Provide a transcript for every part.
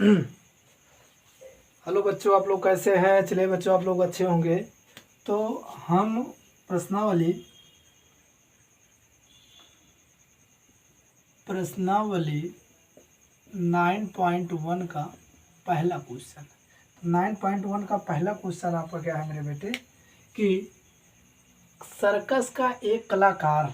Hello बच्चों, आप लोग कैसे हैं? चलिए बच्चों, आप लोग अच्छे होंगे। तो हम प्रश्नावली प्रश्नावली 9.1 का पहला क्वेश्चन। 9.1 का पहला क्वेश्चन आपका क्या है मेरे बेटे कि सर्कस का एक कलाकार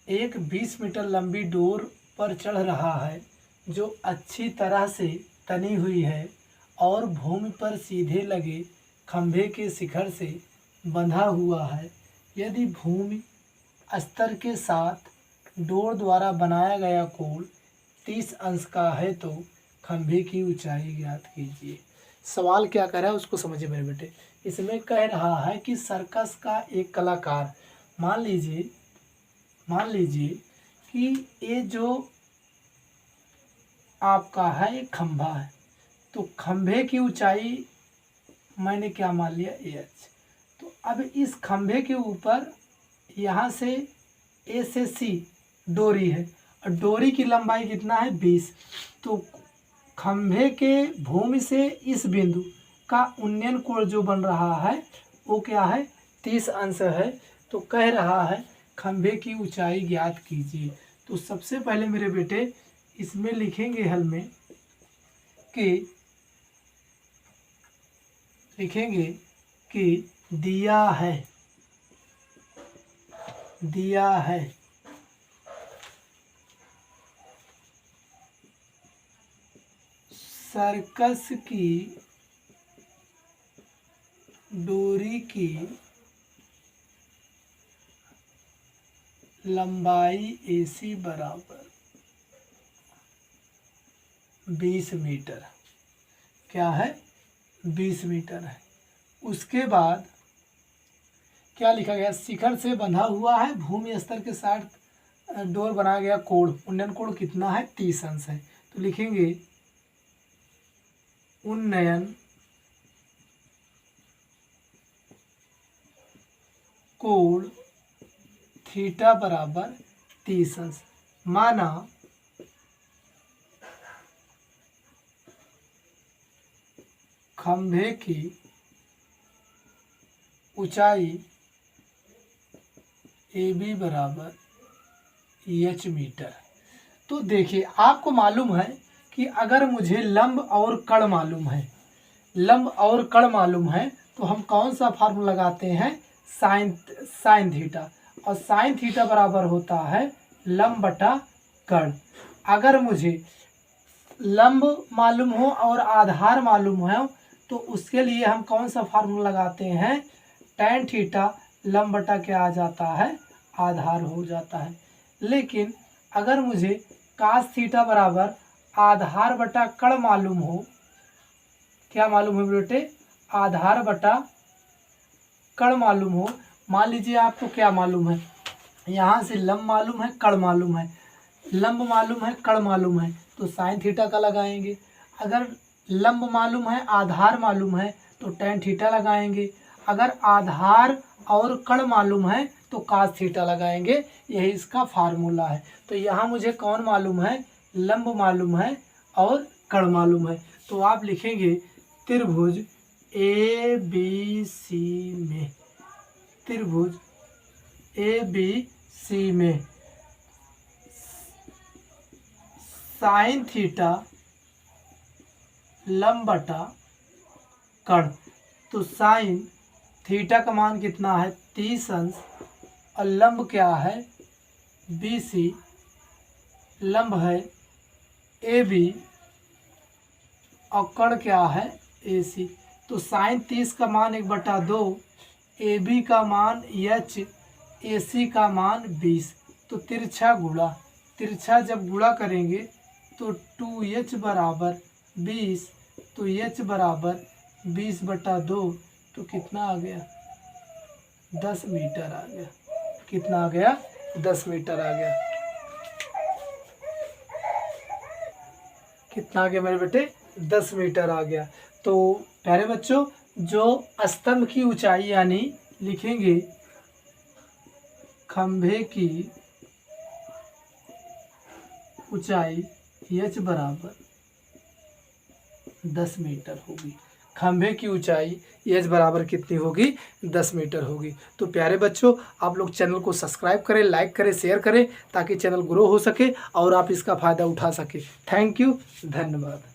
एक 20 मीटर लंबी डोर पर चढ़ रहा है जो अच्छी तरह से तनी हुई है और भूमि पर सीधे लगे खंभे के शिखर से बंधा हुआ है। यदि भूमि स्तर के साथ डोर द्वारा बनाया गया कोण 30 अंश का है तो खंभे की ऊंचाई ज्ञात कीजिए। सवाल क्या कह रहा है उसको समझिए मेरे बेटे। इसमें कह रहा है कि सर्कस का एक कलाकार, मान लीजिए कि ये जो आपका है एक खंभा है, तो खंभे की ऊंचाई मैंने क्या मान लिया एच। तो अब इस खंभे के ऊपर यहाँ से ए से सी डोरी है और डोरी की लंबाई कितना है 20। तो खंभे के भूमि से इस बिंदु का उन्नयन कोण जो बन रहा है वो क्या है 30 अंश है। तो कह रहा है खंभे की ऊंचाई ज्ञात कीजिए। तो सबसे पहले मेरे बेटे इसमें लिखेंगे हल में कि दिया है सर्कस की डोरी की लंबाई AC बराबर 20 मीटर, क्या है 20 मीटर है। उसके बाद क्या लिखा गया, शिखर से बंधा हुआ है, भूमि स्तर के साथ डोर बनाया गया कोण, उन्नयन कोण कितना है 30 अंश है। तो लिखेंगे उन्नयन कोण थीटा बराबर 30 अंश। माना खंभे की ऊंचाई AB बराबर H मीटर। तो देखिए आपको मालूम है कि अगर मुझे लंब और कड़ मालूम है तो हम कौन सा फार्मूला लगाते हैं, साइन थीटा। और साइन थीटा बराबर होता है लंब बटा कड़। अगर मुझे लंब मालूम हो और आधार मालूम हो तो उसके लिए हम कौन सा फार्मूला लगाते हैं, tan थीटा लंब बटा क्या आ जाता है, आधार हो जाता है। लेकिन अगर मुझे cos थीटा बराबर आधार बटा कड़ मालूम हो, क्या मालूम है बेटे, आधार बटा कड़ मालूम हो। मान लीजिए आपको क्या मालूम है, यहाँ से लंब मालूम है, कड़ मालूम है, लंब मालूम है, कड़ मालूम है, तो साइन थीटा का लगाएंगे। अगर लंब मालूम है, आधार मालूम है तो tan थीटा लगाएंगे। अगर आधार और कड़ मालूम है तो cos थीटा लगाएंगे। यही इसका फार्मूला है। तो यहाँ मुझे कौन मालूम है, लंब मालूम है और कड़ मालूम है। तो आप लिखेंगे त्रिभुज ABC में, त्रिभुज ABC में साइन थीटा लंब बटा कड़। तो साइन थीटा का मान कितना है 30 अंश और लंब क्या है BC, लंब है AB और कड़ क्या है AC। तो साइन 30 का मान 1/2, AB का मान H, AC का मान 20। तो तिरछा जब गुणा करेंगे तो 2H बराबर 20, तो H बराबर 20/2, तो कितना आ गया 10 मीटर आ गया। कितना आ गया 10 मीटर आ गया। कितना आ गया मेरे बेटे 10 मीटर आ गया। तो प्यारे बच्चों, जो स्तंभ की ऊंचाई यानी लिखेंगे खंभे की ऊंचाई H बराबर 10 मीटर होगी। खंभे की ऊंचाई एज बराबर कितनी होगी? 10 मीटर होगी। तो प्यारे बच्चों, आप लोग चैनल को सब्सक्राइब करें, लाइक करें, शेयर करें, ताकि चैनल ग्रो हो सके और आप इसका फ़ायदा उठा सके। थैंक यू, धन्यवाद।